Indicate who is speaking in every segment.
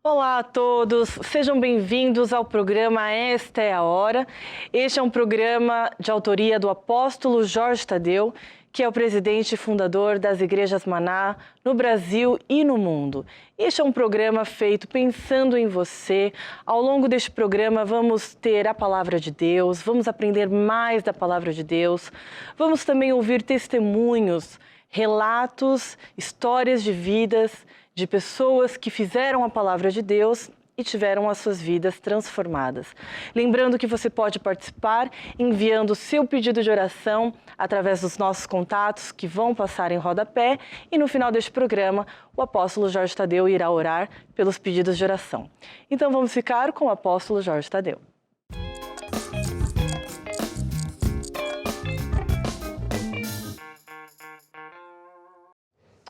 Speaker 1: Olá a todos, sejam bem-vindos ao programa Esta é a Hora. Este é um programa de autoria do apóstolo Jorge Tadeu, que é o presidente e fundador das Igrejas Maná no Brasil e no mundo. Este é um programa feito pensando em você. Ao longo deste programa vamos ter a Palavra de Deus, vamos aprender mais da Palavra de Deus, vamos também ouvir testemunhos, relatos, histórias de vidas de pessoas que fizeram a Palavra de Deus e tiveram as suas vidas transformadas. Lembrando que você pode participar enviando o seu pedido de oração através dos nossos contatos que vão passar em rodapé e no final deste programa o apóstolo Jorge Tadeu irá orar pelos pedidos de oração. Então vamos ficar com o apóstolo Jorge Tadeu.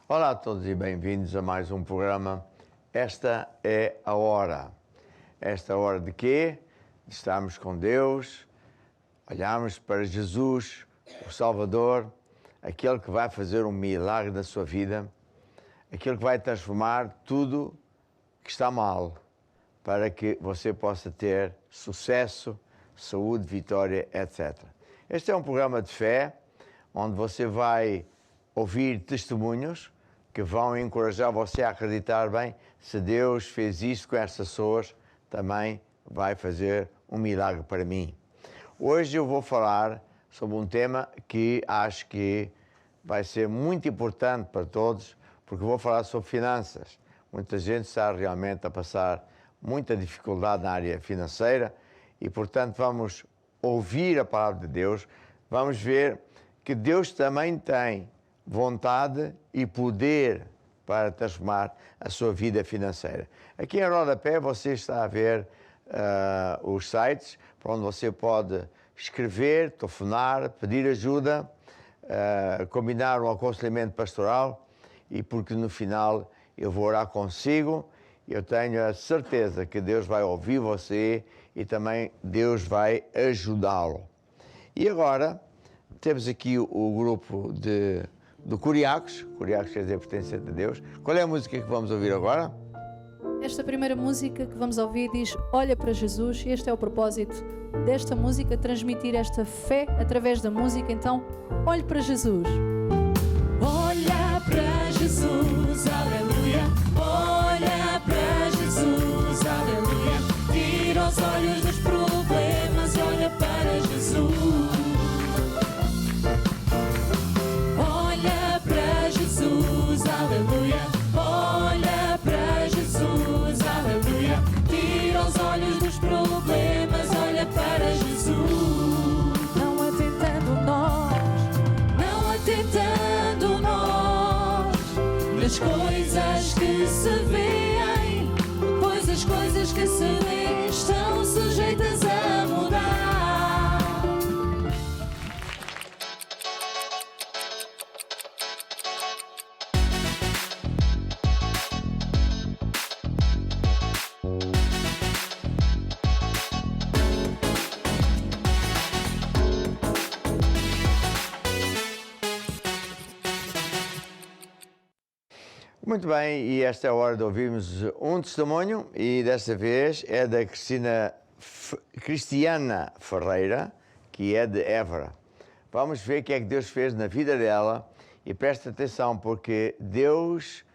Speaker 2: Olá a todos e bem-vindos a mais um programa. Esta é a hora. Esta hora de quê? De estarmos com Deus, olharmos para Jesus, o Salvador, aquele que vai fazer um milagre na sua vida, aquele que vai transformar tudo que está mal, para que você possa ter sucesso, saúde, vitória, etc. Este é um programa de fé, onde você vai ouvir testemunhos que vão encorajar você a acreditar bem, se Deus fez isso com essas pessoas, também vai fazer um milagre para mim. Hoje eu vou falar sobre um tema que acho que vai ser muito importante para todos, porque vou falar sobre finanças. Muita gente está realmente a passar muita dificuldade na área financeira e, portanto, vamos ouvir a palavra de Deus, vamos ver que Deus também tem vontade e poder para transformar a sua vida financeira. Aqui em rodapé você está a ver os sites para onde você pode escrever, telefonar, pedir ajuda, combinar um aconselhamento pastoral e porque no final eu vou orar consigo. Eu tenho a certeza que Deus vai ouvir você e também Deus vai ajudá-lo. E agora temos aqui o grupo do Curiacos quer dizer pertencente a Deus. Qual é a música que vamos ouvir agora?
Speaker 3: Esta primeira música que vamos ouvir diz Olha para Jesus, e este é o propósito desta música, transmitir esta fé através da música. Então, olhe para Jesus.
Speaker 4: Olha para Jesus, aleluia. Olha para Jesus, aleluia. Tira os olhos dos problemas, olha para Jesus. Jesus, aleluia, olha para Jesus, aleluia, tira os olhos dos problemas, olha para Jesus.
Speaker 3: Não atentando nós
Speaker 4: nas coisas que se veem, pois as coisas que se veem estão sujeitas a mudar.
Speaker 2: Muito bem, e esta é a hora de ouvirmos um testemunho e desta vez é da Cristiana Ferreira, que é de Évora. Vamos ver o que é que Deus fez na vida dela e presta atenção porque Deus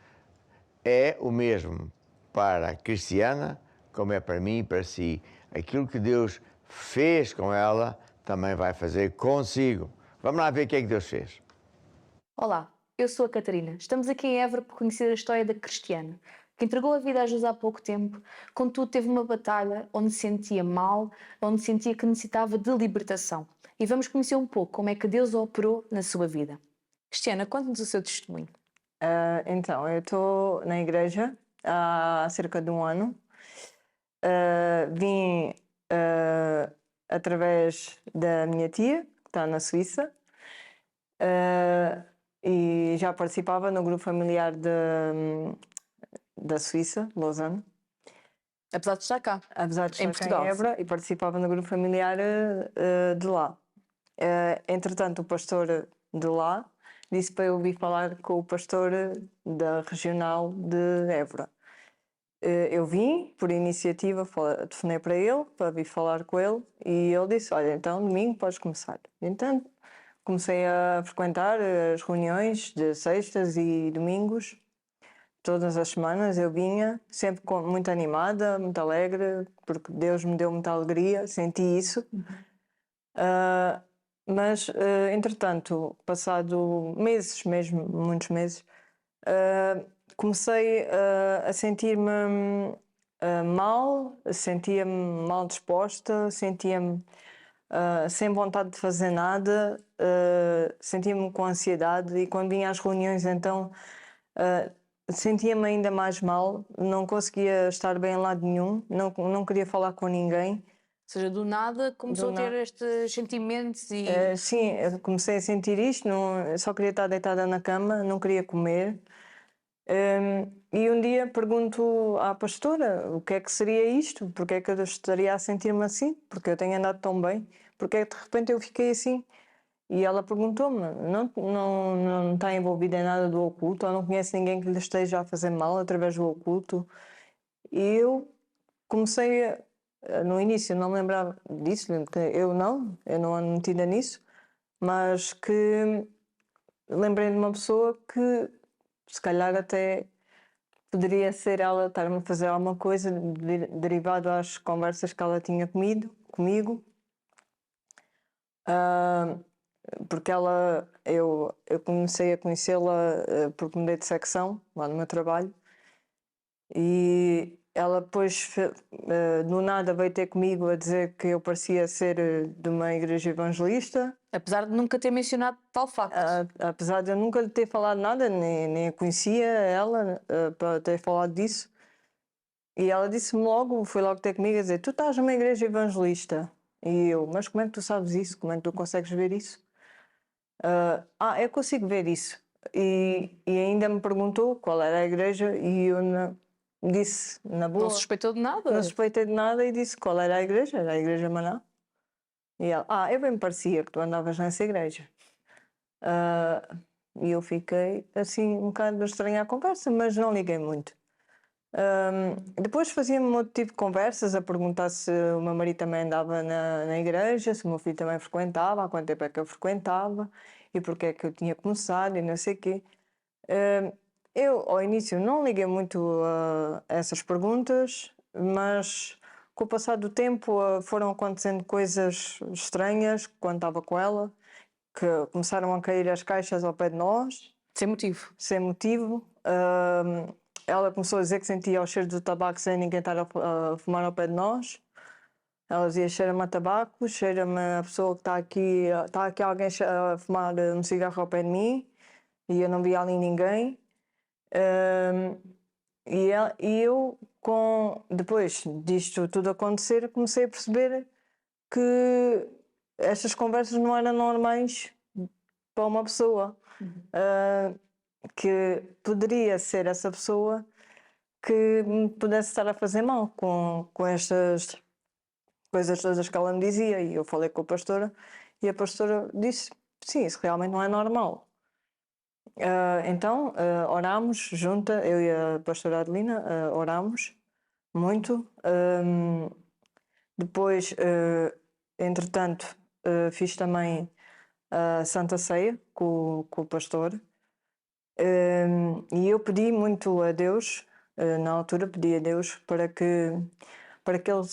Speaker 2: é o mesmo para a Cristiana como é para mim e para si. Aquilo que Deus fez com ela também vai fazer consigo. Vamos lá ver o que é que Deus fez.
Speaker 5: Olá, eu sou a Catarina. Estamos aqui em Évora por conhecer a história da Cristiana, que entregou a vida a Jesus há pouco tempo, contudo teve uma batalha onde se sentia mal, onde sentia que necessitava de libertação. E vamos conhecer um pouco como é que Deus operou na sua vida. Cristiana, conte-nos o seu testemunho.
Speaker 1: Então, eu estou na igreja há cerca de um ano. Vim através da minha tia, que está na Suíça. E já participava no grupo familiar da Suíça, Lausanne.
Speaker 5: Apesar de estar cá,
Speaker 1: Apesar de estar
Speaker 5: em Portugal.
Speaker 1: cá em Évora, e participava no grupo familiar de lá. Entretanto, o pastor de lá disse para eu vir falar com o pastor da regional de Évora.
Speaker 6: Eu vim, por iniciativa, telefonei para ele, para vir falar com ele, e ele disse, olha, então domingo podes começar. Então comecei a frequentar as reuniões de sextas e domingos, todas as semanas eu vinha, sempre muito animada, muito alegre, porque Deus me deu muita alegria, senti isso. Mas, entretanto, passado meses, mesmo muitos meses, comecei a sentir-me mal, sentia-me mal disposta, sentia-me sem vontade de fazer nada, sentia-me com ansiedade e quando vinha às reuniões então sentia-me ainda mais mal, não conseguia estar bem em lado nenhum, não queria falar com ninguém.
Speaker 5: Ou seja, do nada começou a ter estes sentimentos e...
Speaker 6: Sim, eu comecei a sentir isto, eu só queria estar deitada na cama, não queria comer. E um dia pergunto à pastora o que é que seria isto, porque é que eu estaria a sentir-me assim, porque eu tenho andado tão bem, porque é que de repente eu fiquei assim. E ela perguntou-me, não está envolvida em nada do oculto, ou não conhece ninguém que lhe esteja a fazer mal através do oculto. E eu comecei no início não me lembrava disso, porque eu não ando metida nisso, mas que lembrei de uma pessoa que se calhar até poderia ser ela estar-me a fazer alguma coisa derivado às conversas que ela tinha comigo. Porque eu comecei a conhecê-la porque mudei de secção lá no meu trabalho e ela depois do nada veio ter comigo a dizer que eu parecia ser de uma igreja evangelista.
Speaker 5: Apesar de nunca ter mencionado tal facto.
Speaker 6: Apesar de eu nunca lhe ter falado nada, nem a conhecia ela para ter falado disso. E ela disse-me logo, foi logo ter comigo a dizer, tu estás numa igreja evangelista. E eu, mas como é que tu sabes isso? Como é que tu consegues ver isso? Eu consigo ver isso. E ainda me perguntou qual era a igreja e eu disse na boa.
Speaker 5: Não suspeitou de nada?
Speaker 6: Não suspeitei de nada e disse qual era a igreja. Era a igreja Maná. E ela, eu bem me parecia que tu andavas nessa igreja. E eu fiquei assim um bocado estranha à conversa, mas não liguei muito. Depois fazia-me outro tipo de conversas, a perguntar se o meu marido também andava na igreja, se o meu filho também frequentava, há quanto tempo é que eu frequentava e porque é que eu tinha começado e não sei o quê. Eu, ao início, não liguei muito a essas perguntas, mas com o passar do tempo foram acontecendo coisas estranhas quando estava com ela, que começaram a cair as caixas ao pé de nós.
Speaker 5: Sem motivo?
Speaker 6: Sem motivo. Ela começou a dizer que sentia o cheiro do tabaco sem ninguém estar a fumar ao pé de nós. Ela dizia, cheira-me a tabaco, cheira-me a pessoa que está aqui alguém a fumar um cigarro ao pé de mim, e eu não via ali ninguém. E eu, depois disto tudo acontecer, comecei a perceber que estas conversas não eram normais para uma pessoa. Que poderia ser essa pessoa que me pudesse estar a fazer mal com estas coisas todas que ela me dizia. E eu falei com a pastora e a pastora disse, sim, isso realmente não é normal. Então orámos junta, eu e a pastora Adelina, orámos muito. Depois, entretanto, fiz também a Santa Ceia com o pastor. E eu pedi muito a Deus, na altura pedi a Deus para que ele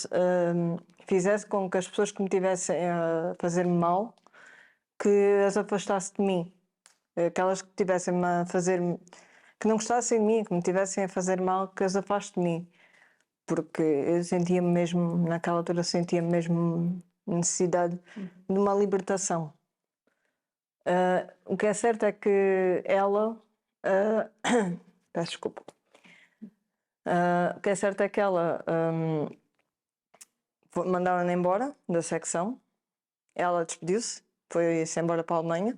Speaker 6: fizesse com que as pessoas que me tivessem a fazer-me mal, que as afastasse de mim. Aquelas que tivessem a fazer, que não gostassem de mim, que me tivessem a fazer mal, que as afaste de mim. Porque eu sentia-me mesmo, naquela altura sentia-me mesmo necessidade de uma libertação. O que é certo é que ela... peço desculpa. O que é certo é que ela mandaram-na embora da secção. Ela despediu-se, foi-se embora para a Alemanha.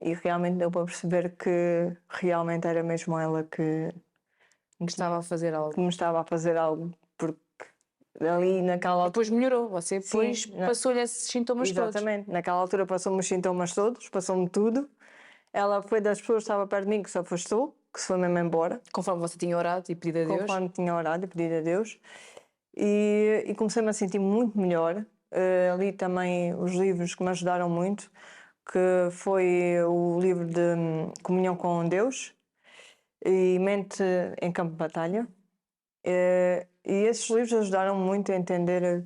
Speaker 6: E realmente deu para perceber que realmente era mesmo ela que
Speaker 5: estava a fazer algo.
Speaker 6: Que me estava a fazer algo, porque ali naquela altura...
Speaker 5: Depois melhorou, você depois passou-lhe esses sintomas todos.
Speaker 6: Exatamente, naquela altura passou-me os sintomas todos, passou-me tudo. Ela foi das pessoas que estava perto de mim que se afastou, que se foi mesmo embora,
Speaker 5: Conforme você tinha orado e pedido a Deus.
Speaker 6: conforme tinha orado e pedido a Deus. E comecei-me a sentir muito melhor. Ali também os livros que me ajudaram muito, que foi o livro de Comunhão com Deus e Mente em Campo de Batalha. E esses livros ajudaram muito a entender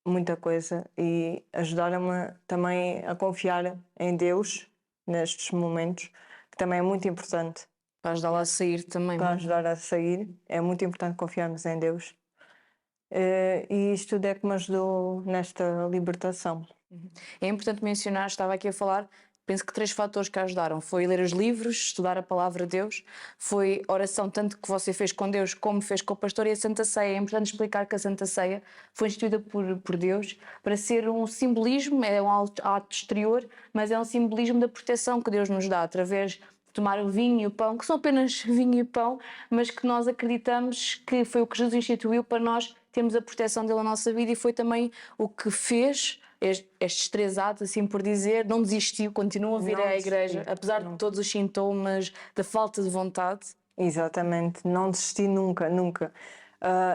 Speaker 6: muita coisa e ajudaram-me também a confiar em Deus nestes momentos, que também é muito importante.
Speaker 5: Para ajudá-la a sair também.
Speaker 6: Para ajudar a sair, é muito importante confiarmos em Deus. E isto tudo é que me ajudou nesta libertação.
Speaker 5: É importante mencionar, estava aqui a falar, penso que 3 fatores que a ajudaram. Foi ler os livros, estudar a palavra de Deus, foi oração tanto que você fez com Deus como fez com o pastor, e a Santa Ceia. É importante explicar que a Santa Ceia foi instituída por Deus para ser um simbolismo, é um ato exterior, mas é um simbolismo da proteção que Deus nos dá através de tomar o vinho e o pão, que são apenas vinho e pão, mas que nós acreditamos que foi o que Jesus instituiu para nós termos a proteção dele na nossa vida, e foi também o que fez estes 3 atos, assim por dizer. Não desistiu, continua a vir à igreja, apesar de todos os sintomas, da falta de vontade.
Speaker 6: Exatamente, não desisti nunca, nunca.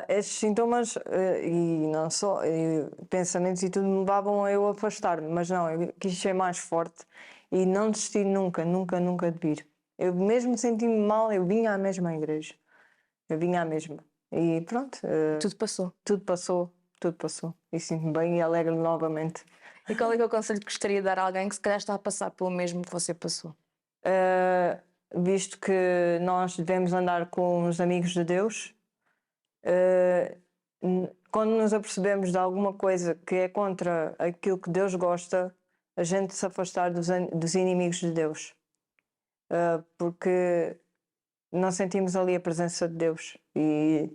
Speaker 6: Estes sintomas e não só, pensamentos e tudo me levavam a eu afastar-me, mas não, eu quis ser mais forte e não desisti nunca, nunca, nunca de vir. Eu mesmo sentindo-me mal, eu vinha à mesma igreja, eu vinha à mesma. E pronto.
Speaker 5: Tudo passou.
Speaker 6: Tudo passou, tudo passou. E sinto-me bem e alegro-me novamente.
Speaker 5: E qual é que é o conselho que gostaria de dar a alguém que se calhar está a passar pelo mesmo que você passou?
Speaker 6: Visto que nós devemos andar com os amigos de Deus, quando nos apercebemos de alguma coisa que é contra aquilo que Deus gosta, a gente se afastar dos inimigos de Deus. Porque não sentimos ali a presença de Deus. E,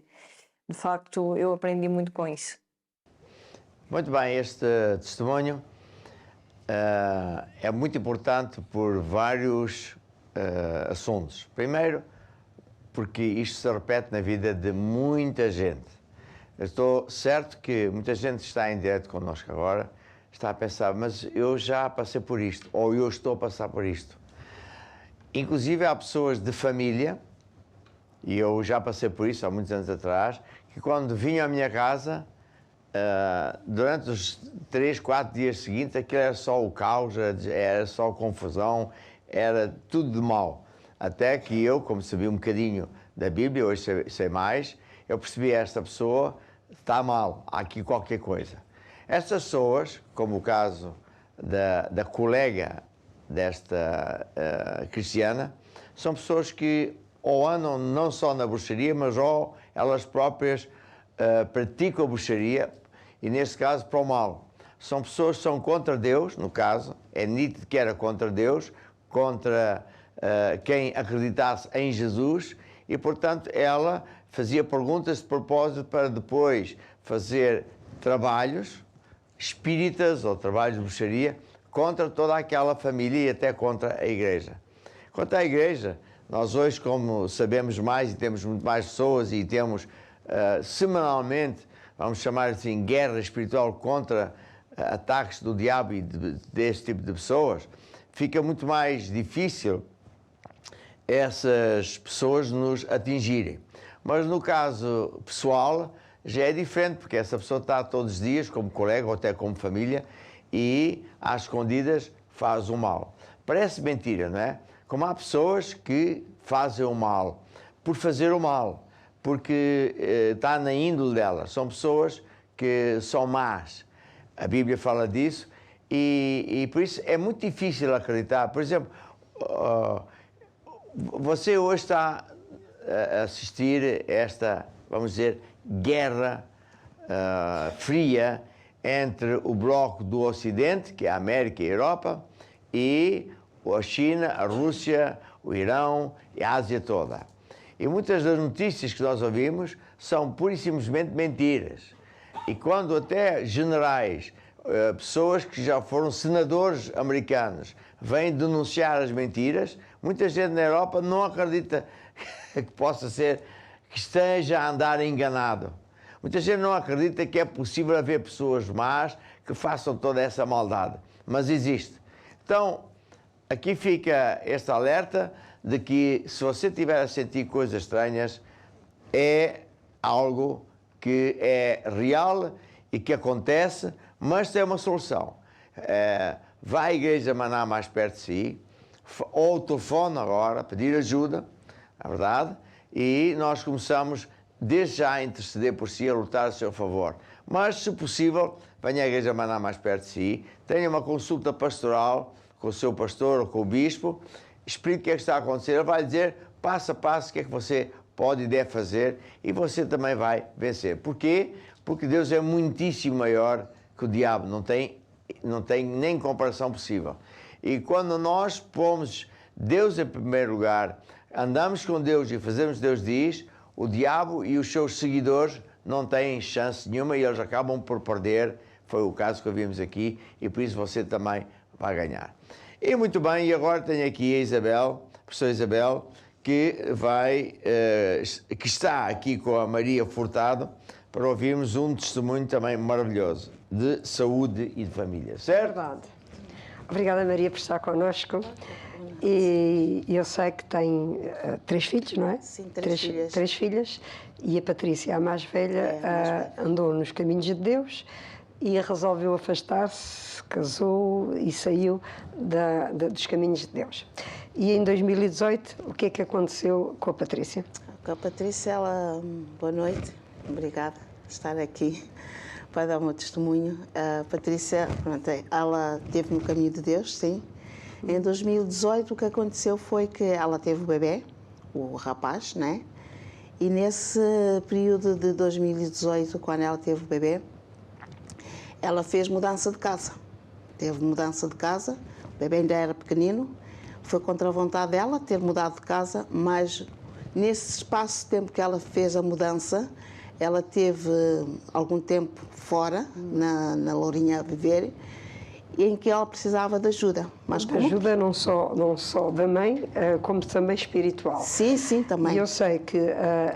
Speaker 6: de facto, eu aprendi muito com isso.
Speaker 2: Muito bem, este testemunho é muito importante por vários assuntos. Primeiro, porque isto se repete na vida de muita gente. Eu estou certo que muita gente está em direto connosco agora, está a pensar, mas eu já passei por isto, ou eu estou a passar por isto. Inclusive há pessoas de família, e eu já passei por isso há muitos anos atrás, que quando vinham à minha casa, durante os 3, 4 dias seguintes, aquilo era só o caos, era só confusão, era tudo de mal. Até que eu, como sabia um bocadinho da Bíblia, hoje sei mais, eu percebi esta pessoa está mal, há aqui qualquer coisa. Estas pessoas, como o caso da colega desta cristiana, são pessoas que ou andam não só na bruxaria, mas ou elas próprias praticam a bruxaria, e neste caso para o mal. São pessoas que são contra Deus, no caso, é nítido que era contra Deus, contra quem acreditasse em Jesus, e portanto ela fazia perguntas de propósito para depois fazer trabalhos espíritas ou trabalhos de bruxaria contra toda aquela família e até contra a igreja. Quanto à igreja, nós hoje, como sabemos mais e temos muito mais pessoas e temos semanalmente, vamos chamar assim, guerra espiritual contra ataques do diabo e deste tipo de pessoas, fica muito mais difícil essas pessoas nos atingirem. Mas no caso pessoal já é diferente, porque essa pessoa está todos os dias como colega ou até como família e às escondidas faz o mal. Parece mentira, não é? Como há pessoas que fazem o mal por fazer o mal, porque está na índole delas. São pessoas que são más. A Bíblia fala disso e por isso é muito difícil acreditar. Por exemplo, você hoje está a assistir a esta, vamos dizer, guerra fria entre o bloco do Ocidente, que é a América e a Europa, e a China, a Rússia, o Irão e a Ásia toda. E muitas das notícias que nós ouvimos são pura e simplesmente mentiras. E quando até generais, pessoas que já foram senadores americanos, vêm denunciar as mentiras, muita gente na Europa não acredita que possa ser, que esteja a andar enganado. Muita gente não acredita que é possível haver pessoas más que façam toda essa maldade, mas existe. Então, aqui fica este alerta de que se você estiver a sentir coisas estranhas, é algo que é real e que acontece, mas tem uma solução. Vá à igreja Maná mais perto de si, ou telefone agora, pedir ajuda, é verdade, e nós começamos desde já a interceder por si, a lutar a seu favor. Mas, se possível, venha à igreja Maná mais perto de si, tenha uma consulta pastoral com o seu pastor ou com o bispo, explique o que é que está a acontecer, ele vai dizer passo a passo o que é que você pode e deve fazer e você também vai vencer. Porquê? Porque Deus é muitíssimo maior que o diabo, não tem nem comparação possível. E quando nós pomos Deus em primeiro lugar, andamos com Deus e fazemos o que Deus diz, o diabo e os seus seguidores não têm chance nenhuma e eles acabam por perder. Foi o caso que vimos aqui e por isso você também vai ganhar. E muito bem, e agora tenho aqui a Isabel, a professora Isabel, que está aqui com a Maria Furtado para ouvirmos um testemunho também maravilhoso de saúde e de família, certo?
Speaker 7: Verdade. Obrigada, Maria, por estar connosco. E eu sei que tem 3 filhos, não é?
Speaker 8: Sim, 3 filhas.
Speaker 7: 3 filhas. E a Patrícia, a mais velha, andou nos caminhos de Deus e resolveu afastar-se, casou e saiu dos caminhos de Deus. E em 2018, o que é que aconteceu com a Patrícia?
Speaker 8: Com a Patrícia, boa noite, obrigada por estar aqui para dar o meu testemunho. A Patrícia, pronto, ela esteve no caminho de Deus, sim. Em 2018, o que aconteceu foi que ela teve o bebê, o rapaz, né? E nesse período de 2018, quando ela teve o bebê, ela fez mudança de casa. Teve mudança de casa, o bebê ainda era pequenino, foi contra a vontade dela ter mudado de casa, mas nesse espaço de tempo que ela fez a mudança, ela teve algum tempo fora, na Lourinha a viver, em que ela precisava de ajuda. Mas
Speaker 7: de ajuda não só da mãe, como também espiritual.
Speaker 8: Sim, sim, também.
Speaker 7: E eu sei que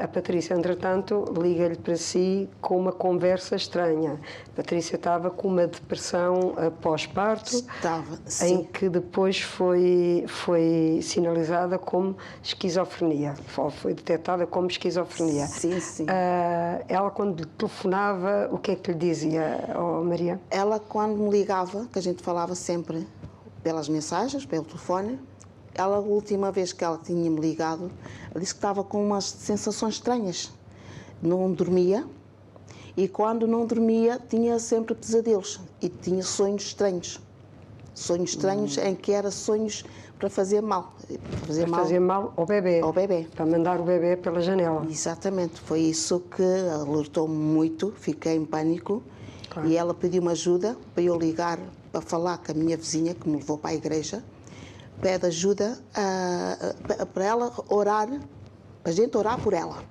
Speaker 7: a Patrícia, entretanto, liga-lhe para si com uma conversa estranha. A Patrícia estava com uma depressão pós-parto,
Speaker 8: Estava, sim.
Speaker 7: em que depois foi sinalizada como esquizofrenia, foi detectada como esquizofrenia.
Speaker 8: Sim, sim.
Speaker 7: Ela, quando lhe telefonava, o que é que lhe dizia, Maria?
Speaker 8: Ela, quando me ligava, que a gente falava sempre pelas mensagens, pelo telefone, ela, a última vez que ela tinha-me ligado, ela disse que estava com umas sensações estranhas. Não dormia e, quando não dormia, tinha sempre pesadelos e tinha sonhos estranhos. Sonhos estranhos em que eram sonhos para fazer mal.
Speaker 7: Para fazer mal ao bebê.
Speaker 8: Ao bebê.
Speaker 7: Para mandar o bebê pela janela.
Speaker 8: Exatamente. Foi isso que alertou-me muito. Fiquei em pânico. Claro. E ela pediu-me ajuda para eu ligar para falar com a minha vizinha, que me levou para a igreja. Pede ajuda para ela orar, para a gente orar por ela.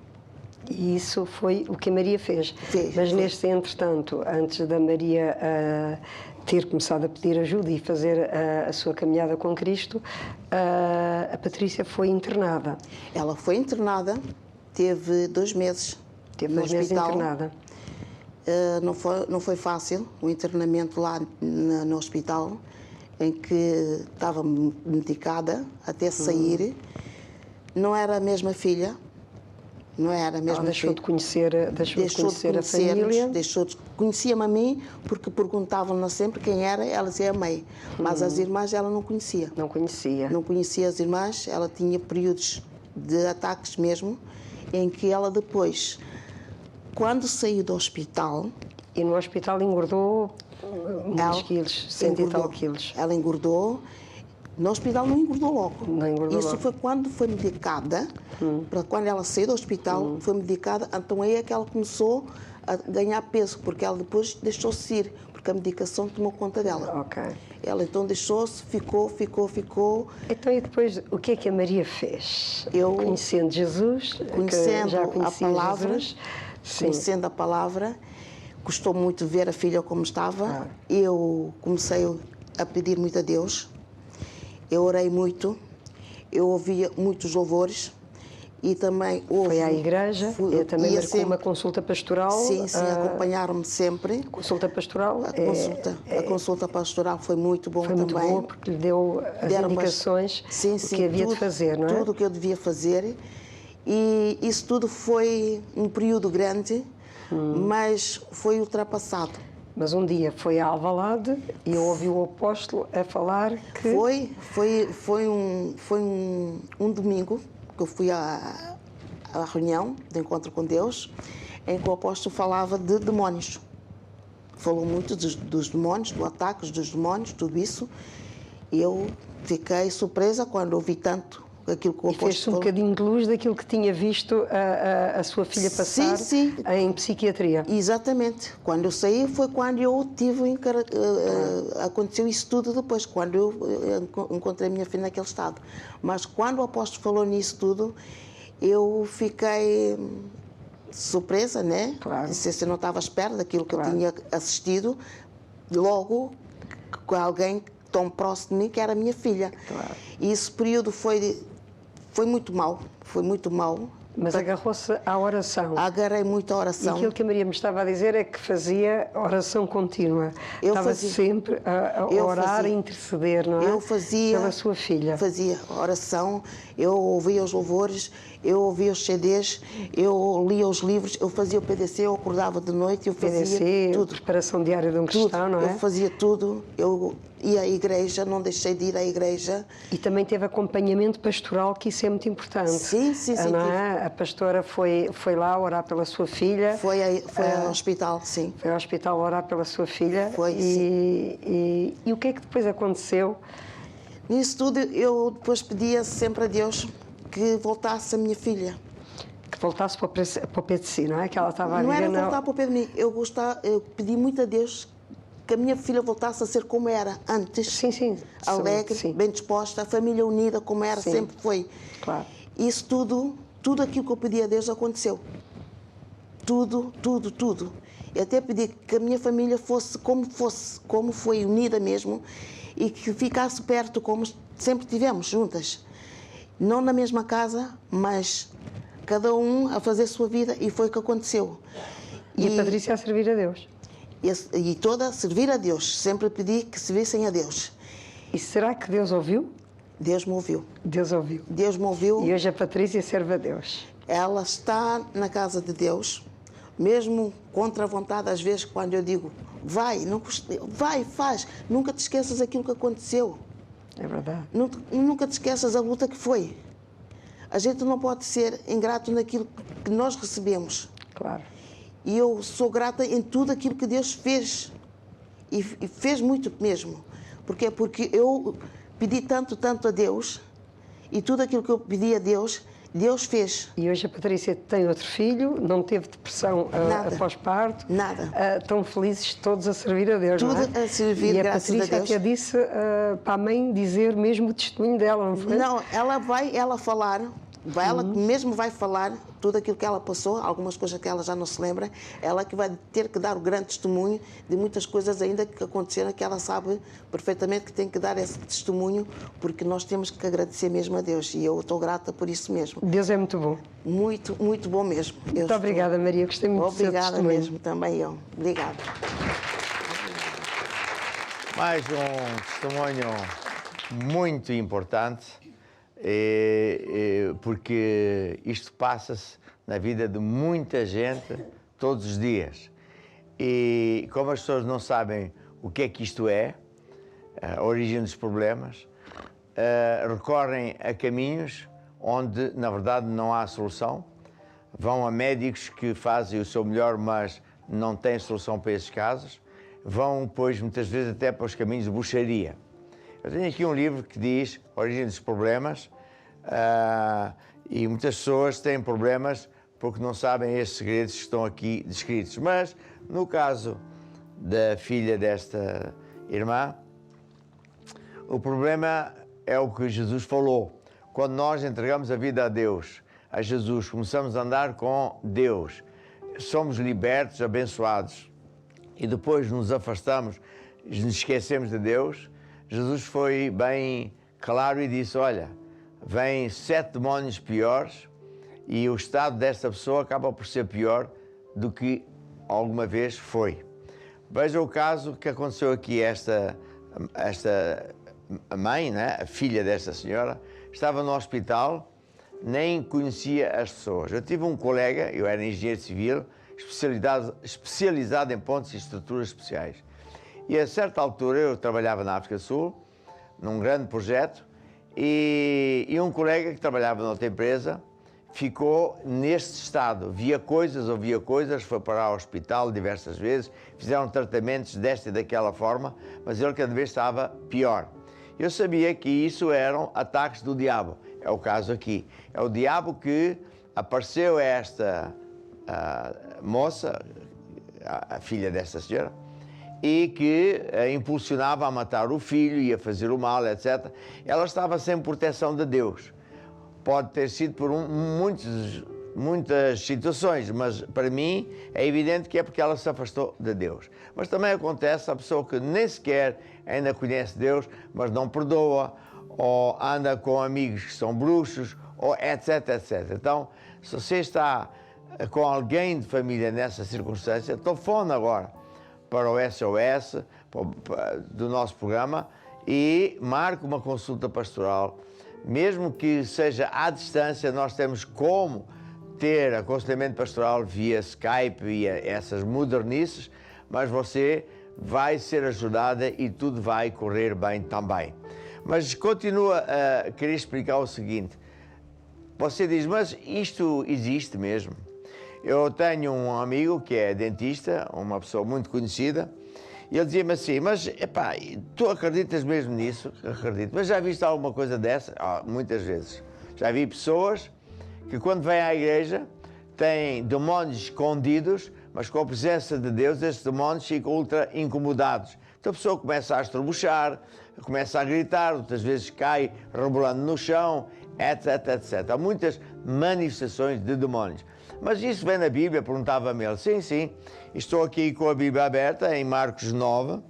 Speaker 7: E isso foi o que a Maria fez. Mas neste entretanto, antes da Maria ter começado a pedir ajuda e fazer a sua caminhada com Cristo, a Patrícia foi internada.
Speaker 8: Ela foi internada, teve 2 meses.
Speaker 7: Teve
Speaker 8: no
Speaker 7: 2 meses
Speaker 8: hospital.
Speaker 7: internada.
Speaker 8: Não foi fácil o internamento lá no hospital, em que estava medicada até sair. Não era a mesma filha. Não era a mesma
Speaker 7: Ela deixou
Speaker 8: filha.
Speaker 7: de conhecer a família.
Speaker 8: Conhecia-me a mim, porque perguntavam-na sempre quem era, ela dizia a mãe. Mas as irmãs ela não conhecia.
Speaker 7: Não conhecia.
Speaker 8: Não conhecia as irmãs, ela tinha períodos de ataques mesmo, em que ela depois, quando saiu do hospital...
Speaker 7: E no hospital engordou muitos quilos, 100 e tal quilos.
Speaker 8: Ela engordou. No hospital não engordou logo.
Speaker 7: Não engordou
Speaker 8: Isso
Speaker 7: logo.
Speaker 8: foi quando foi medicada, para quando ela saiu do hospital, foi medicada, então aí é que ela começou a ganhar peso, porque ela depois deixou-se ir, porque a medicação tomou conta dela.
Speaker 7: Ok.
Speaker 8: Ela então deixou-se, ficou.
Speaker 7: Então e depois, o que é que a Maria fez?
Speaker 8: Eu,
Speaker 7: conhecendo Jesus,
Speaker 8: conhecendo
Speaker 7: já
Speaker 8: a
Speaker 7: conhecia
Speaker 8: palavra,
Speaker 7: Jesus, sim.
Speaker 8: conhecendo a palavra, gostou muito de ver a filha como estava. Eu comecei a pedir muito a Deus. Eu orei muito, eu ouvia muitos louvores e também houve...
Speaker 7: Foi à igreja, eu também
Speaker 8: ia
Speaker 7: marcou
Speaker 8: sempre.
Speaker 7: uma consulta pastoral.
Speaker 8: Sim, acompanharam-me sempre.
Speaker 7: Consulta pastoral.
Speaker 8: A consulta pastoral foi muito bom
Speaker 7: Foi
Speaker 8: também.
Speaker 7: muito boa porque lhe deu as indicações do que havia de fazer, não é?
Speaker 8: Tudo o que eu devia fazer. E isso tudo foi um período grande, mas foi ultrapassado.
Speaker 7: Mas um dia foi a Alvalade e eu ouvi o apóstolo a falar que...
Speaker 8: Foi um domingo que eu fui à reunião de encontro com Deus, em que o apóstolo falava de demónios. Falou muito dos demónios, do ataque dos demónios, tudo isso. E eu fiquei surpresa quando ouvi tanto aquilo que o apóstolo
Speaker 7: fez-se um bocadinho de luz daquilo que tinha visto a sua filha passar em psiquiatria.
Speaker 8: Exatamente. Quando eu saí foi quando eu aconteceu isso tudo depois, quando eu encontrei a minha filha naquele estado. Mas quando o apóstolo falou nisso tudo, eu fiquei surpresa, né?
Speaker 7: Claro.
Speaker 8: Se eu não estava à espera daquilo que eu tinha assistido, logo com alguém tão próximo de mim, que era a minha filha.
Speaker 7: Claro.
Speaker 8: E esse período foi muito mau, foi muito mau.
Speaker 7: Mas agarrou-se à oração.
Speaker 8: Agarrei muito a oração.
Speaker 7: E aquilo que a Maria me estava a dizer é que fazia oração contínua. Estava sempre a orar, a interceder, não é?
Speaker 8: Eu fazia.
Speaker 7: Pela sua filha.
Speaker 8: Fazia oração, eu ouvia os louvores, eu ouvia os CDs, eu lia os livros, eu fazia o PDC, eu acordava de noite, eu fazia
Speaker 7: PDC,
Speaker 8: tudo.
Speaker 7: Preparação diária de um cristão, não é?
Speaker 8: Eu fazia tudo, eu ia à igreja, não deixei de ir à igreja.
Speaker 7: E também teve acompanhamento pastoral, que isso é muito importante.
Speaker 8: Sim.
Speaker 7: Não é? A pastora foi lá orar pela sua filha.
Speaker 8: Foi ao hospital, sim.
Speaker 7: Foi ao hospital orar pela sua filha.
Speaker 8: Foi,
Speaker 7: e o que é que depois aconteceu?
Speaker 8: Nisso tudo, eu depois pedia sempre a Deus que voltasse a minha filha.
Speaker 7: Que voltasse para o pé de si, não é? Que ela estava a viver...
Speaker 8: Não era voltar para o pé de mim. Eu pedi muito a Deus que a minha filha voltasse a ser como era antes.
Speaker 7: Sim.
Speaker 8: Alegre,
Speaker 7: sim.
Speaker 8: bem disposta, a família unida como era, sempre foi.
Speaker 7: Claro.
Speaker 8: Isso tudo aquilo que eu pedi a Deus aconteceu. Tudo. Eu até pedi que a minha família fosse, como foi unida mesmo, e que ficasse perto como sempre tivemos, juntas. Não na mesma casa, mas cada um a fazer a sua vida, e foi o que aconteceu.
Speaker 7: E a Patrícia a servir a Deus.
Speaker 8: E toda a servir a Deus. Sempre pedi que servissem a Deus.
Speaker 7: E será que Deus ouviu?
Speaker 8: Deus me ouviu.
Speaker 7: Deus ouviu.
Speaker 8: Deus me ouviu.
Speaker 7: E hoje a Patrícia serve a Deus.
Speaker 8: Ela está na casa de Deus, mesmo contra a vontade, às vezes, quando eu digo, vai, faz. Nunca te esqueças daquilo que aconteceu.
Speaker 7: É verdade.
Speaker 8: Nunca te esqueças da luta que foi. A gente não pode ser ingrato naquilo que nós recebemos.
Speaker 7: Claro.
Speaker 8: E eu sou grata em tudo aquilo que Deus fez. E fez muito mesmo. Porque eu pedi tanto a Deus, e tudo aquilo que eu pedi a Deus, Deus fez.
Speaker 7: E hoje a Patrícia tem outro filho, não teve depressão após parto.
Speaker 8: Nada.
Speaker 7: Estão felizes todos a servir a Deus,
Speaker 8: Tudo
Speaker 7: não é?
Speaker 8: a servir, graças a Deus.
Speaker 7: E a Patrícia até disse para a mãe dizer mesmo o testemunho dela, não foi?
Speaker 8: Não, ela vai falar, ela mesmo vai falar tudo aquilo que ela passou, algumas coisas que ela já não se lembra, ela que vai ter que dar o grande testemunho de muitas coisas ainda que aconteceram, que ela sabe perfeitamente que tem que dar esse testemunho, porque nós temos que agradecer mesmo a Deus, e eu estou grata por isso mesmo.
Speaker 7: Deus é muito bom.
Speaker 8: Muito, muito bom mesmo.
Speaker 7: Muito obrigada, Maria, gostei muito do seu testemunho.
Speaker 8: Obrigada mesmo, também eu. Obrigada.
Speaker 2: Mais um testemunho muito importante, porque isto passa-se na vida de muita gente todos os dias. E como as pessoas não sabem o que é que isto é, a origem dos problemas, recorrem a caminhos onde, na verdade, não há solução. Vão a médicos que fazem o seu melhor, mas não têm solução para esses casos. Vão, pois, muitas vezes até para os caminhos de bruxaria. Eu tenho aqui um livro que diz Origem dos Problemas, e muitas pessoas têm problemas porque não sabem estes segredos que estão aqui descritos. Mas, no caso da filha desta irmã, o problema é o que Jesus falou. Quando nós entregamos a vida a Deus, a Jesus, começamos a andar com Deus, somos libertos, abençoados, e depois nos afastamos, nos esquecemos de Deus. Jesus foi bem claro e disse, olha, vêm 7 demónios piores e o estado desta pessoa acaba por ser pior do que alguma vez foi. Veja o caso que aconteceu aqui. Esta mãe, né, a filha desta senhora, estava no hospital, nem conhecia as pessoas. Eu tive um colega, eu era engenheiro civil, especializado em pontes e estruturas especiais. E a certa altura eu trabalhava na África do Sul, num grande projeto, e um colega que trabalhava noutra empresa ficou neste estado. Via coisas, ouvia coisas, foi parar ao hospital diversas vezes, fizeram tratamentos desta e daquela forma, mas ele cada vez estava pior. Eu sabia que isso eram ataques do diabo. É o caso aqui. É o diabo que apareceu a esta moça, a filha desta senhora, e que a impulsionava a matar o filho e a fazer o mal, etc. Ela estava sem proteção de Deus. Pode ter sido por muitas situações, mas para mim é evidente que é porque ela se afastou de Deus. Mas também acontece a pessoa que nem sequer ainda conhece Deus, mas não perdoa, ou anda com amigos que são bruxos, ou etc, etc. Então, se você está com alguém de família nessa circunstância, telefone agora para o SOS do nosso programa e marque uma consulta pastoral. Mesmo que seja à distância, nós temos como ter aconselhamento pastoral via Skype e essas modernices, mas você vai ser ajudada e tudo vai correr bem também. Mas continua a querer explicar o seguinte. Você diz, mas isto existe mesmo? Eu tenho um amigo que é dentista, uma pessoa muito conhecida, e ele dizia-me assim, mas epá, tu acreditas mesmo nisso? Acredito. Mas já viste alguma coisa dessa? Muitas vezes. Já vi pessoas que quando vêm à igreja têm demónios escondidos, mas com a presença de Deus esses demónios ficam ultra incomodados. Então a pessoa começa a estrebuchar, começa a gritar, outras vezes cai rebolando no chão, etc, etc. Há muitas manifestações de demónios. Mas isso vem na Bíblia? Perguntava-me ele. Sim, sim. Estou aqui com a Bíblia aberta em Marcos 9,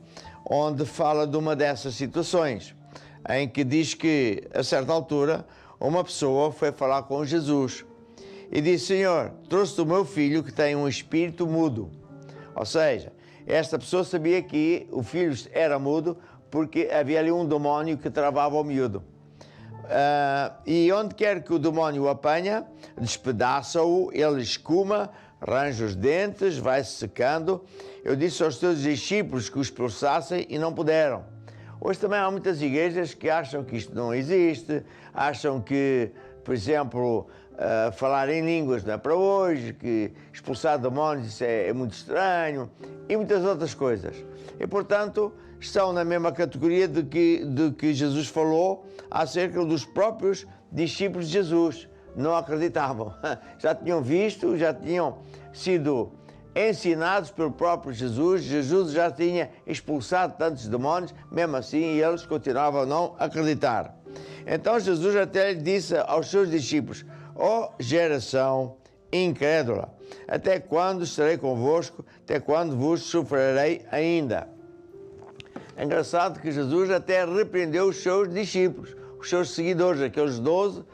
Speaker 2: onde fala de uma dessas situações, em que diz que, a certa altura, uma pessoa foi falar com Jesus e disse, Senhor, trouxe-te o meu filho que tem um espírito mudo. Ou seja, esta pessoa sabia que o filho era mudo porque havia ali um demónio que travava o miúdo. E onde quer que o demónio o apanha, despedaça-o, ele escuma, arranja os dentes, vai-se secando. Eu disse aos teus discípulos que o expulsassem e não puderam. Hoje também há muitas igrejas que acham que isto não existe, acham que, por exemplo, falar em línguas não é para hoje, que expulsar demónios isso é muito estranho e muitas outras coisas. E, portanto, estão na mesma categoria de que Jesus falou acerca dos próprios discípulos de Jesus. Não acreditavam. Já tinham visto, já tinham sido ensinados pelo próprio Jesus. Jesus já tinha expulsado tantos demónios, mesmo assim eles continuavam a não acreditar. Então Jesus até lhe disse aos seus discípulos, ó geração incrédula, até quando estarei convosco, até quando vos sofrerei ainda? É engraçado que Jesus até repreendeu os seus discípulos, os seus seguidores, aqueles 12,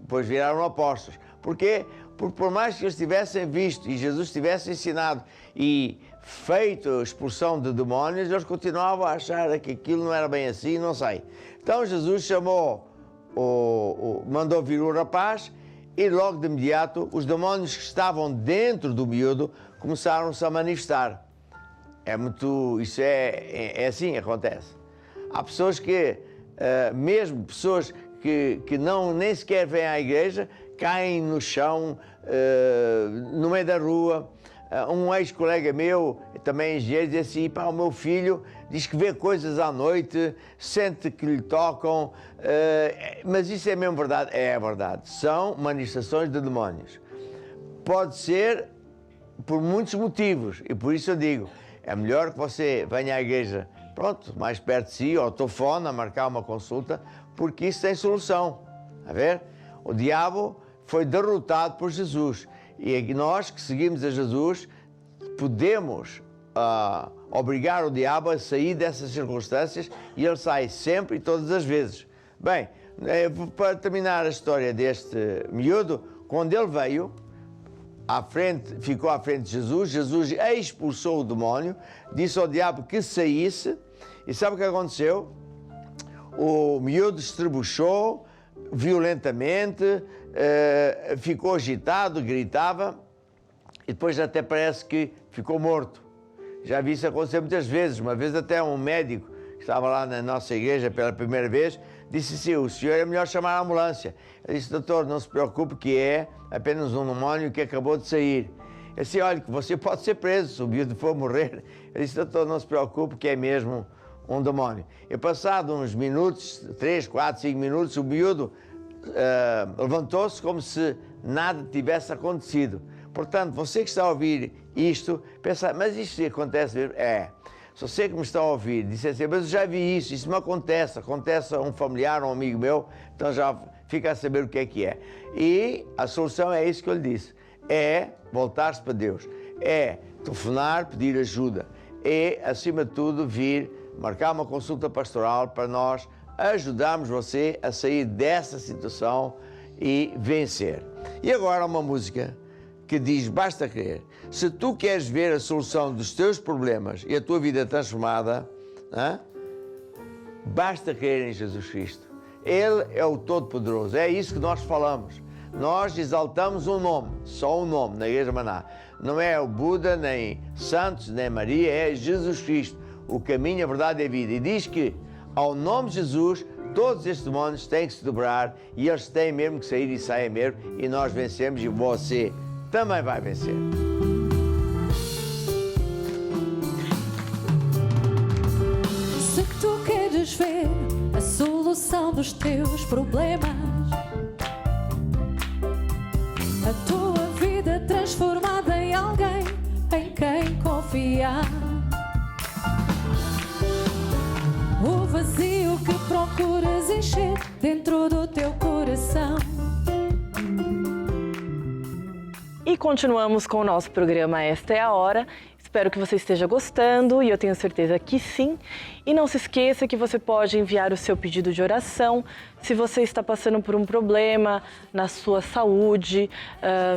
Speaker 2: depois viraram apóstolos. Porquê? Porque por mais que eles tivessem visto e Jesus tivesse ensinado e feito a expulsão de demónios, eles continuavam a achar que aquilo não era bem assim, não sei. Então Jesus chamou, mandou vir o rapaz e logo de imediato os demónios que estavam dentro do miúdo começaram-se a manifestar. Isso é assim, acontece. Há pessoas que, mesmo pessoas que nem sequer vêm à igreja, caem no chão, no meio da rua. Um ex-colega meu, também engenheiro, dizia assim, pá, o meu filho diz que vê coisas à noite, sente que lhe tocam, mas isso é mesmo verdade? É verdade, são manifestações de demónios. Pode ser por muitos motivos, e por isso eu digo, é melhor que você venha à igreja, pronto, mais perto de si, ao telefone, a marcar uma consulta, porque isso tem solução. A ver? O diabo foi derrotado por Jesus. E nós que seguimos a Jesus, podemos obrigar o diabo a sair dessas circunstâncias e ele sai sempre e todas as vezes. Bem, para terminar a história deste miúdo, quando ele veio, ficou à frente de Jesus, Jesus expulsou o demónio, disse ao diabo que saísse, e sabe o que aconteceu? O miúdo estrebuchou violentamente, ficou agitado, gritava, e depois até parece que ficou morto. Já vi isso acontecer muitas vezes. Uma vez até um médico que estava lá na nossa igreja pela primeira vez, disse assim, o senhor é melhor chamar a ambulância. Eu disse, doutor, não se preocupe que é apenas um demónio que acabou de sair. Eu disse, olha, que você pode ser preso se o miúdo for morrer. Eu disse, doutor, não se preocupe que é mesmo um demónio. E passado uns minutos, 3, 4, 5 minutos, o miúdo levantou-se como se nada tivesse acontecido. Portanto, você que está a ouvir isto, pensa, mas isto acontece mesmo? Se você que me está a ouvir disse assim, mas eu já vi isso me acontece a um familiar, um amigo meu, então já fica a saber o que é. E a solução é isso que eu lhe disse, é voltar-se para Deus, é telefonar, pedir ajuda, é, acima de tudo, vir marcar uma consulta pastoral para nós ajudarmos você a sair dessa situação e vencer. E agora uma música que diz, basta crer. Se tu queres ver a solução dos teus problemas e a tua vida transformada, basta crer em Jesus Cristo. Ele é o Todo-Poderoso, é isso que nós falamos. Nós exaltamos um nome, só um nome na Igreja Maná. Não é o Buda, nem santos, nem Maria, é Jesus Cristo. O caminho, a verdade e a vida. E diz que, ao nome de Jesus, todos estes demónios têm que se dobrar e eles têm mesmo que sair e saem mesmo e nós vencemos e você também vai vencer.
Speaker 4: Se tu queres ver a solução dos teus problemas, a tua vida transformada em alguém em quem confiar, o vazio que procuras encher dentro do teu coração.
Speaker 1: E continuamos com o nosso programa Esta é a Hora. Espero que você esteja gostando e eu tenho certeza que sim. E não se esqueça que você pode enviar o seu pedido de oração se você está passando por um problema na sua saúde,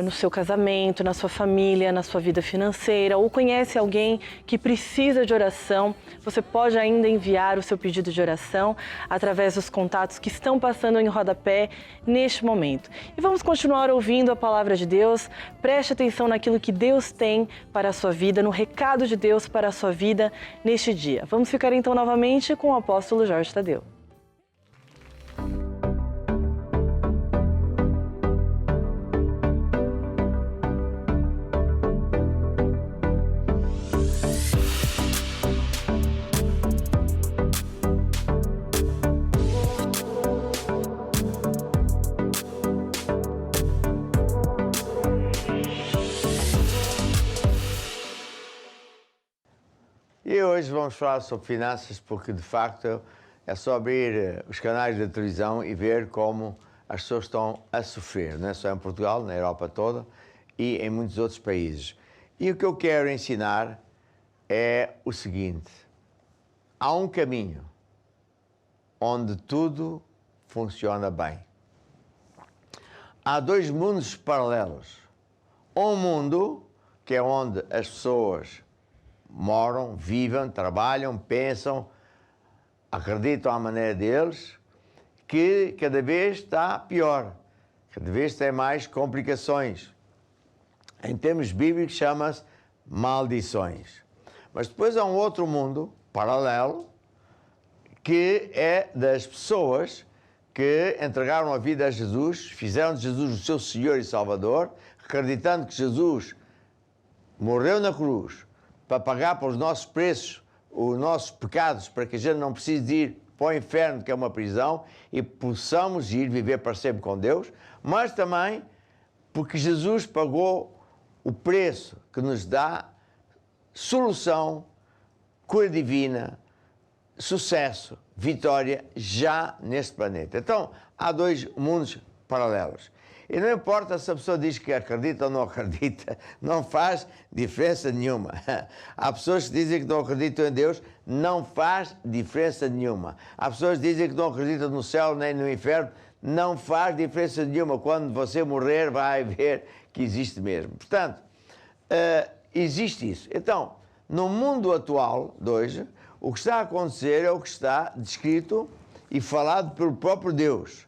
Speaker 1: no seu casamento, na sua família, na sua vida financeira, ou conhece alguém que precisa de oração. Você pode ainda enviar o seu pedido de oração através dos contatos que estão passando em rodapé neste momento. E vamos continuar ouvindo a palavra de Deus. Preste atenção naquilo que Deus tem para a sua vida, no recado de Deus para a sua vida neste dia. Vamos ficar então novamente com o apóstolo Jorge Tadeu.
Speaker 2: E hoje vamos falar sobre finanças porque, de facto, é só abrir os canais da televisão e ver como as pessoas estão a sofrer, não é só em Portugal, na Europa toda e em muitos outros países. E o que eu quero ensinar é o seguinte: há um caminho onde tudo funciona bem. Há dois mundos paralelos. Um mundo que é onde as pessoas moram, vivem, trabalham, pensam, acreditam à maneira deles, que cada vez está pior, cada vez tem mais complicações. Em termos bíblicos chama-se maldições. Mas depois há um outro mundo paralelo, que é das pessoas que entregaram a vida a Jesus, fizeram de Jesus o seu Senhor e Salvador, acreditando que Jesus morreu na cruz para pagar pelos nossos preços, os nossos pecados, para que a gente não precise ir para o inferno, que é uma prisão, e possamos ir viver para sempre com Deus, mas também porque Jesus pagou o preço que nos dá solução, cura divina, sucesso, vitória já neste planeta. Então, há dois mundos paralelos. E não importa se a pessoa diz que acredita ou não acredita, não faz diferença nenhuma. Há pessoas que dizem que não acreditam em Deus, não faz diferença nenhuma. Há pessoas que dizem que não acreditam no céu nem no inferno, não faz diferença nenhuma. Quando você morrer, vai ver que existe mesmo. Portanto, existe isso. Então, no mundo atual de hoje, o que está a acontecer é o que está descrito e falado pelo próprio Deus,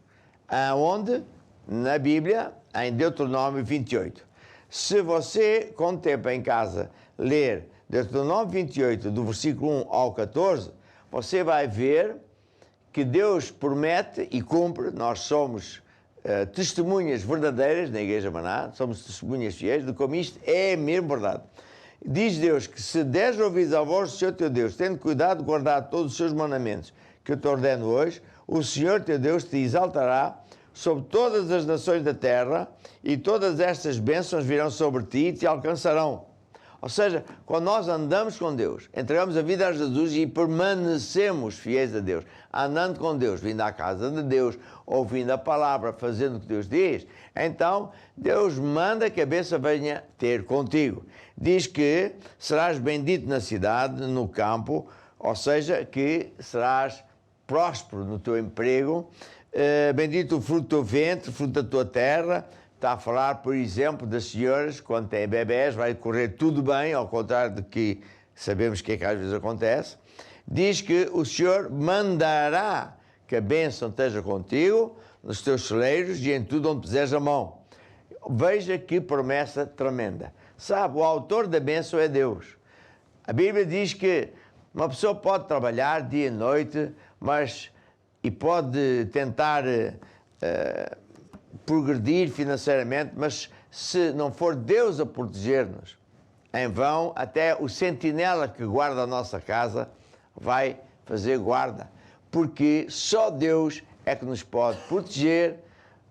Speaker 2: aonde? Na Bíblia, em Deuteronômio 28. Se você, com tempo em casa, ler Deuteronômio 28, do versículo 1 ao 14, você vai ver que Deus promete e cumpre. Nós somos testemunhas verdadeiras na Igreja Maná, somos testemunhas fiéis de como isto é mesmo verdade. Diz Deus que se deres ouvidos à voz do Senhor teu Deus, tendo cuidado de guardar todos os seus mandamentos que eu te ordeno hoje, o Senhor teu Deus te exaltará sobre todas as nações da terra, e todas estas bênçãos virão sobre ti e te alcançarão. Ou seja, quando nós andamos com Deus, entregamos a vida a Jesus e permanecemos fiéis a Deus, andando com Deus, vindo à casa de Deus, ouvindo a palavra, fazendo o que Deus diz, então Deus manda que a bênção venha ter contigo. Diz que serás bendito na cidade, no campo, ou seja, que serás próspero no teu emprego, bendito o fruto do teu ventre, fruto da tua terra. Está a falar, por exemplo, das senhoras, quando têm bebés, vai correr tudo bem, ao contrário de que sabemos que é que às vezes acontece. Diz que o Senhor mandará que a bênção esteja contigo, nos teus celeiros e em tudo onde puseres a mão. Veja que promessa tremenda. Sabe, o autor da bênção é Deus. A Bíblia diz que uma pessoa pode trabalhar dia e noite, e pode tentar progredir financeiramente, mas se não for Deus a proteger-nos, em vão, até o sentinela que guarda a nossa casa vai fazer guarda, porque só Deus é que nos pode proteger,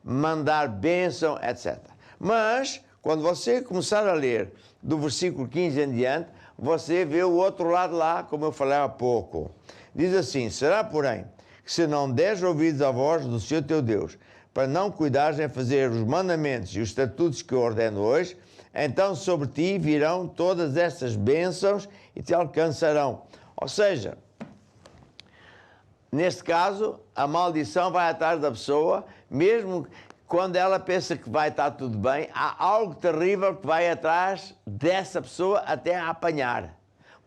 Speaker 2: mandar bênção, etc. Mas, quando você começar a ler do versículo 15 em diante, você vê o outro lado lá, como eu falei há pouco. Diz assim: será, porém, que se não deres ouvidos à voz do Senhor teu Deus, para não cuidares em fazer os mandamentos e os estatutos que eu ordeno hoje, então sobre ti virão todas estas bênçãos e te alcançarão. Ou seja, neste caso, a maldição vai atrás da pessoa, mesmo quando ela pensa que vai estar tudo bem, há algo terrível que vai atrás dessa pessoa até a apanhar.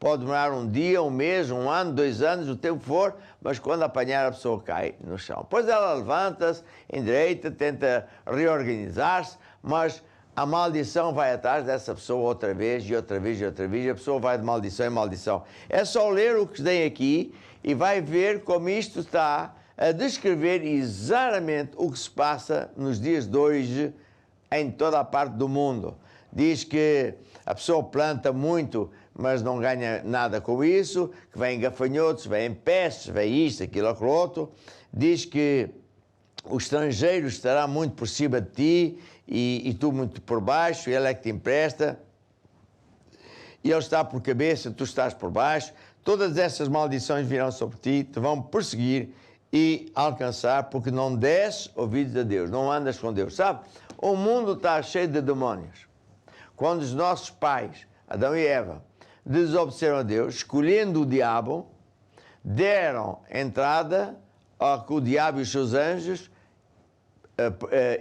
Speaker 2: Pode demorar um dia, um mês, um ano, 2 anos, o tempo que for, mas quando apanhar a pessoa cai no chão. Depois ela levanta-se, endireita, tenta reorganizar-se, mas a maldição vai atrás dessa pessoa outra vez e outra vez e outra vez, e a pessoa vai de maldição em maldição. É só ler o que tem aqui e vai ver como isto está a descrever exatamente o que se passa nos dias de hoje em toda a parte do mundo. Diz que a pessoa planta muito, mas não ganha nada com isso, que vem gafanhotos, vem pestes, vem isto, aquilo, aquilo outro. Diz que o estrangeiro estará muito por cima de ti e tu muito por baixo, ele é que te empresta. E ele está por cabeça, tu estás por baixo. Todas essas maldições virão sobre ti, te vão perseguir e alcançar, porque não des ouvidos a Deus, não andas com Deus. Sabe, o mundo está cheio de demónios. Quando os nossos pais, Adão e Eva, desobedeceram a Deus, escolhendo o diabo, deram entrada a que o diabo e os seus anjos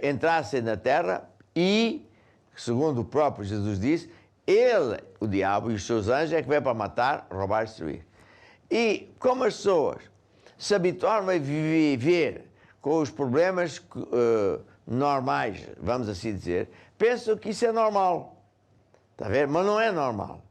Speaker 2: entrassem na terra e, segundo o próprio Jesus disse, ele, o diabo e os seus anjos, é que vem para matar, roubar e destruir. E como as pessoas se habituaram a viver com os problemas normais, vamos assim dizer, pensam que isso é normal. Está a ver? Mas não é normal.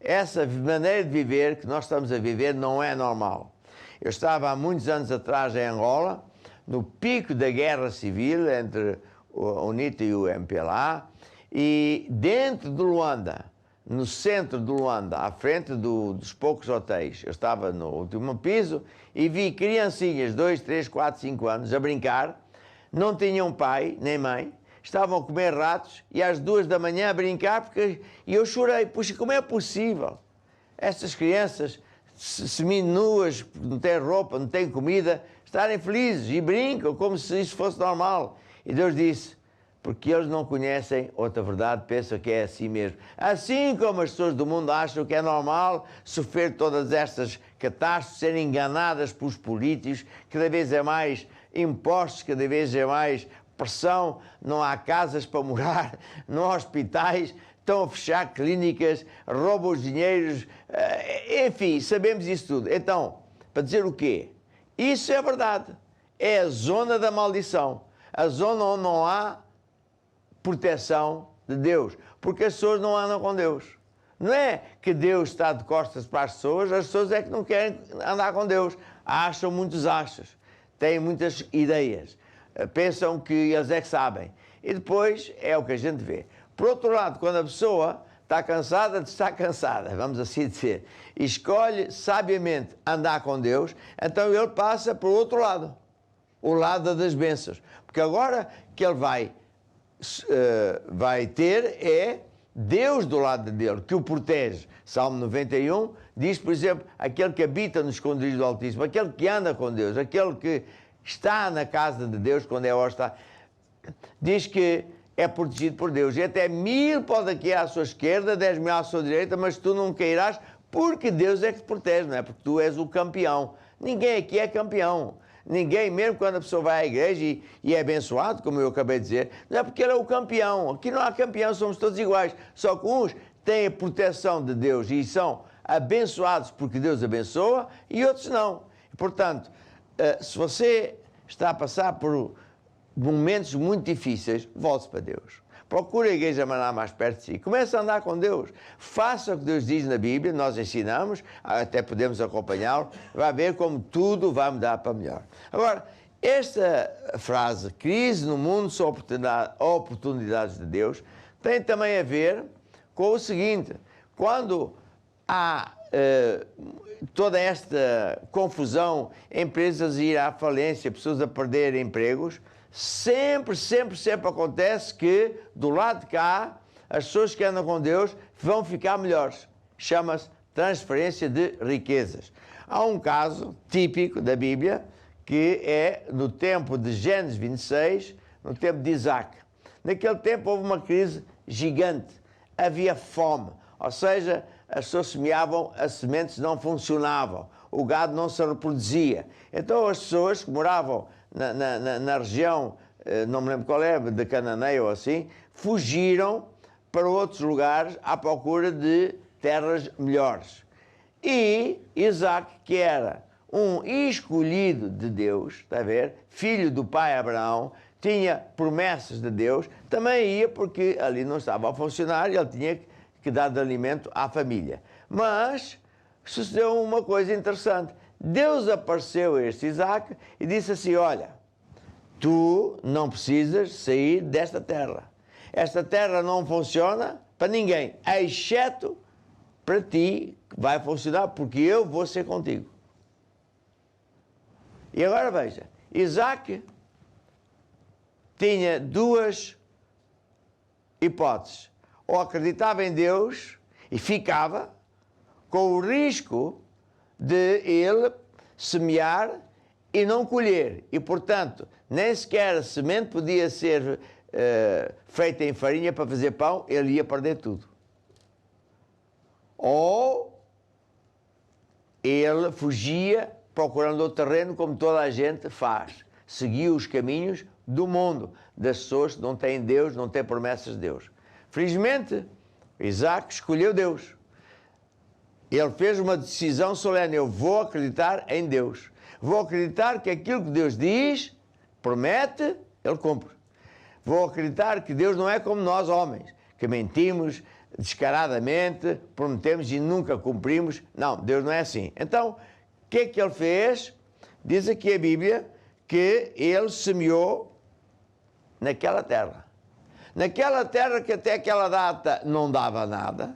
Speaker 2: Essa maneira de viver que nós estamos a viver não é normal. Eu estava há muitos anos atrás em Angola, no pico da guerra civil entre o UNITA e o MPLA, e dentro de Luanda, no centro de Luanda, à frente dos poucos hotéis, eu estava no último piso e vi criancinhas, 2, 3, 4, 5 anos, a brincar, não tinham pai nem mãe, estavam a comer ratos e às 2 da manhã a brincar, e eu chorei, puxa, como é possível? Estas crianças, semi-nuas, não têm roupa, não têm comida, estarem felizes e brincam como se isso fosse normal. E Deus disse, porque eles não conhecem outra verdade, pensam que é assim mesmo. Assim como as pessoas do mundo acham que é normal sofrer todas estas catástrofes, serem enganadas pelos políticos, cada vez é mais impostos cada vez mais, pressão, não há casas para morar, não há hospitais, estão a fechar clínicas, roubam os dinheiros, enfim, sabemos isso tudo. Então, para dizer o quê? Isso é verdade. É a zona da maldição. A zona onde não há proteção de Deus. Porque as pessoas não andam com Deus. Não é que Deus está de costas para as pessoas é que não querem andar com Deus. Acham muitos achos. Têm muitas ideias. Pensam que eles é que sabem. E depois é o que a gente vê. Por outro lado, quando a pessoa está cansada de estar cansada, vamos assim dizer, e escolhe sabiamente andar com Deus, então ele passa para o outro lado, o lado das bênçãos. Porque agora que ele vai ter é Deus do lado dele, que o protege. Salmo 91 diz, por exemplo, aquele que habita no esconderijo do Altíssimo, aquele que anda com Deus, aquele que está na casa de Deus, quando é hora está, diz que é protegido por Deus. E até 1000 pode aqui à sua esquerda, 10.000 à sua direita, mas tu não cairás, porque Deus é que te protege, não é? Porque tu és o campeão. Ninguém aqui é campeão. Ninguém, mesmo quando a pessoa vai à igreja e é abençoado, como eu acabei de dizer, não é porque ele é o campeão. Aqui não há campeão, somos todos iguais. Só que uns têm a proteção de Deus e são abençoados porque Deus abençoa e outros não. E, portanto, se você está a passar por momentos muito difíceis, volte para Deus. Procure a igreja Maná mais perto de si. Comece a andar com Deus. Faça o que Deus diz na Bíblia, nós ensinamos, até podemos acompanhá-lo. Vai ver como tudo vai mudar para melhor. Agora, esta frase, crise no mundo são oportunidades de Deus, tem também a ver com o seguinte: quando há toda esta confusão, empresas a ir à falência, pessoas a perder empregos, sempre acontece que, do lado de cá, as pessoas que andam com Deus vão ficar melhores. Chama-se transferência de riquezas. Há um caso típico da Bíblia, que é no tempo de Gênesis 26, no tempo de Isaac. Naquele tempo houve uma crise gigante. Havia fome, ou seja, as pessoas semeavam, as sementes não funcionavam, o gado não se reproduzia. Então as pessoas que moravam na região, não me lembro qual é, de Cananeia ou assim, fugiram para outros lugares à procura de terras melhores. E Isaac, que era um escolhido de Deus, está a ver, filho do pai Abraão, tinha promessas de Deus, também ia porque ali não estava a funcionar e ele tinha que dar de alimento à família. Mas sucedeu uma coisa interessante. Deus apareceu a este Isaac e disse assim: olha, tu não precisas sair desta terra. Esta terra não funciona para ninguém, exceto para ti, que vai funcionar, porque eu vou ser contigo. E agora veja, Isaac tinha duas hipóteses. Ou acreditava em Deus e ficava com o risco de ele semear e não colher. E, portanto, nem sequer a semente podia ser feita em farinha para fazer pão, ele ia perder tudo. Ou ele fugia procurando o terreno, como toda a gente faz. Seguia os caminhos do mundo, das pessoas que não têm Deus, não têm promessas de Deus. Felizmente, Isaac escolheu Deus. Ele fez uma decisão solene: eu vou acreditar em Deus. Vou acreditar que aquilo que Deus diz, promete, Ele cumpre. Vou acreditar que Deus não é como nós, homens, que mentimos descaradamente, prometemos e nunca cumprimos. Não, Deus não é assim. Então, o que é que Ele fez? Diz aqui a Bíblia que Ele semeou naquela terra. Naquela terra que até aquela data não dava nada,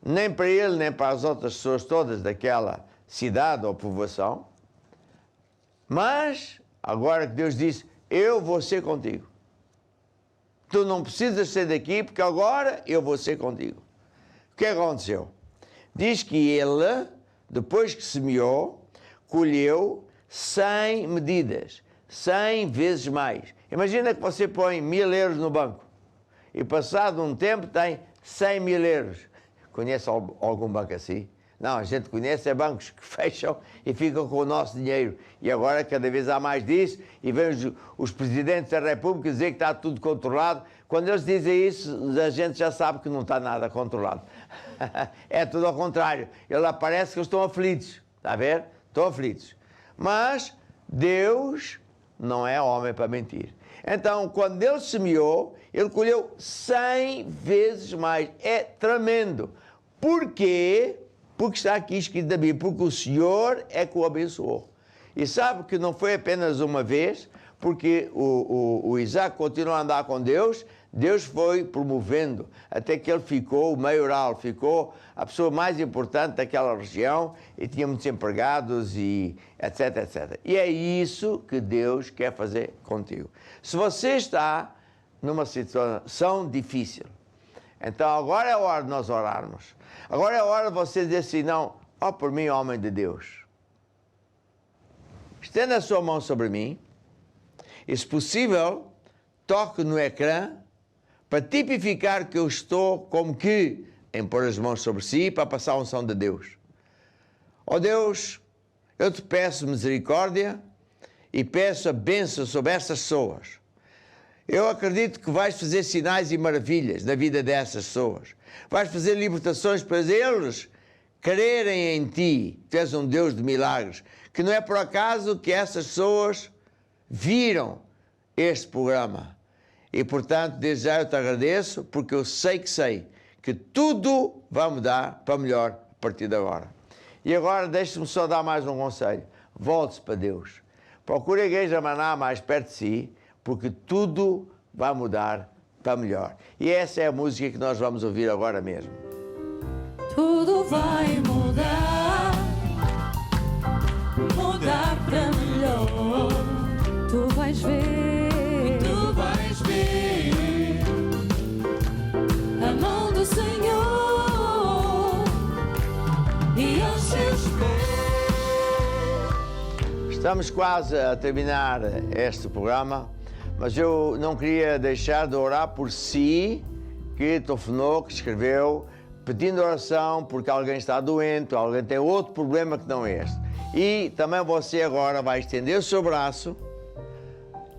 Speaker 2: nem para ele, nem para as outras pessoas todas daquela cidade ou povoação. Mas, agora que Deus disse: eu vou ser contigo. Tu não precisas sair daqui, porque agora eu vou ser contigo. O que aconteceu? Diz que ele, depois que semeou, colheu 100 medidas, 100 vezes mais. Imagina que você põe 1000 euros no banco. E passado um tempo tem 100 mil euros. Conhece algum banco assim? Não, a gente conhece bancos que fecham e ficam com o nosso dinheiro. E agora cada vez há mais disso e vêm os presidentes da República dizer que está tudo controlado. Quando eles dizem isso, a gente já sabe que não está nada controlado. É tudo ao contrário. Ele aparece que eles estão aflitos. Está a ver? Estão aflitos. Mas Deus não é homem para mentir. Então, quando ele semeou, ele colheu 100 vezes mais. É tremendo. Por quê? Porque está aqui escrito na Bíblia, porque o Senhor é que o abençoou. E sabe que não foi apenas uma vez, porque o Isaac continuou a andar com Deus, Deus foi promovendo, até que ele ficou o maioral, ficou a pessoa mais importante daquela região, e tinha muitos empregados, e etc, etc. E é isso que Deus quer fazer contigo. Se você está numa situação difícil, então agora é a hora de nós orarmos. Agora é a hora de você dizer assim, não, ó por mim, homem de Deus. Estenda a sua mão sobre mim e, se possível, toque no ecrã para tipificar que eu estou como que em pôr as mãos sobre si para passar a unção de Deus. Ó Deus, eu te peço misericórdia e peço a bênção sobre essas pessoas. Eu acredito que vais fazer sinais e maravilhas na vida dessas pessoas. Vais fazer libertações para eles crerem em ti. Tu és um Deus de milagres. Que não é por acaso que essas pessoas viram este programa. E, portanto, desde já eu te agradeço, porque eu sei que tudo vai mudar para melhor a partir de agora. E agora deixe-me só dar mais um conselho. Volte-se para Deus. Procure a Igreja Maná mais perto de si, porque tudo vai mudar para melhor. E essa é a música que nós vamos ouvir agora mesmo.
Speaker 4: Tudo vai mudar, mudar para melhor.
Speaker 3: Tu vais ver,
Speaker 4: Tu vais ver a mão do Senhor e aos seus pés.
Speaker 2: Estamos quase a terminar este programa, mas eu não queria deixar de orar por si, que telefonou, que escreveu, pedindo oração porque alguém está doente, alguém tem outro problema que não este. E também você agora vai estender o seu braço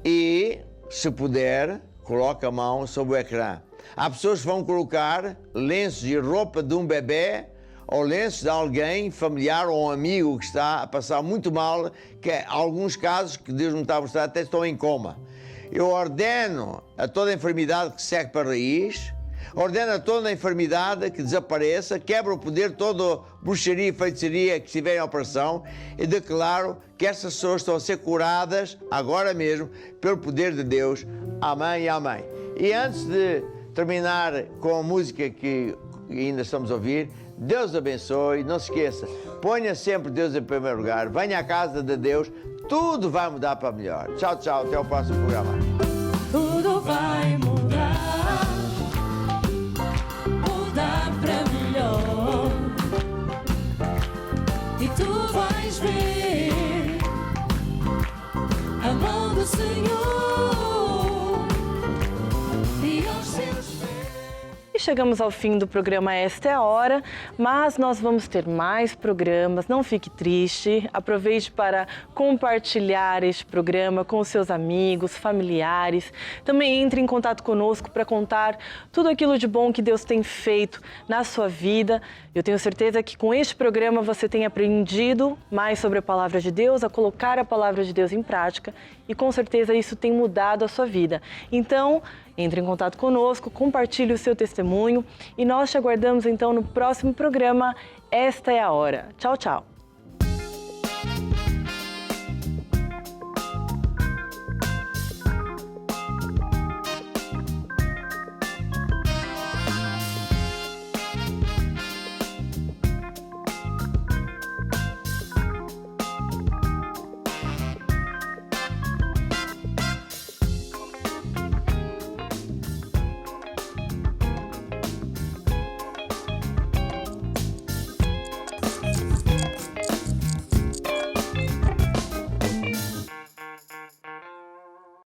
Speaker 2: e, se puder, coloque a mão sobre o ecrã. Há pessoas que vão colocar lenços e roupa de um bebê ou lenços de alguém familiar ou um amigo que está a passar muito mal, que em alguns casos, que Deus me está a mostrar, até estão em coma. Eu ordeno a toda a enfermidade que segue para a raiz, ordeno a toda a enfermidade que desapareça, quebra o poder de toda bruxaria e feitiçaria que estiver em operação e declaro que essas pessoas estão a ser curadas agora mesmo pelo poder de Deus. Amém e amém. E antes de terminar com a música que ainda estamos a ouvir, Deus abençoe, não se esqueça, ponha sempre Deus em primeiro lugar, venha à casa de Deus, tudo vai mudar para melhor. Tchau, tchau, até o próximo programa.
Speaker 4: Tudo vai mudar, mudar para melhor. E tu vais ver a mão do Senhor e aos seus pés.
Speaker 1: E chegamos ao fim do programa Esta é a Hora, mas nós vamos ter mais programas, não fique triste, aproveite para compartilhar este programa com os seus amigos, familiares, também entre em contato conosco para contar tudo aquilo de bom que Deus tem feito na sua vida. Eu tenho certeza que com este programa você tem aprendido mais sobre a Palavra de Deus, a colocar a Palavra de Deus em prática e com certeza isso tem mudado a sua vida. Então, entre em contato conosco, compartilhe o seu testemunho e nós te aguardamos então no próximo programa Esta é a Hora. Tchau, tchau!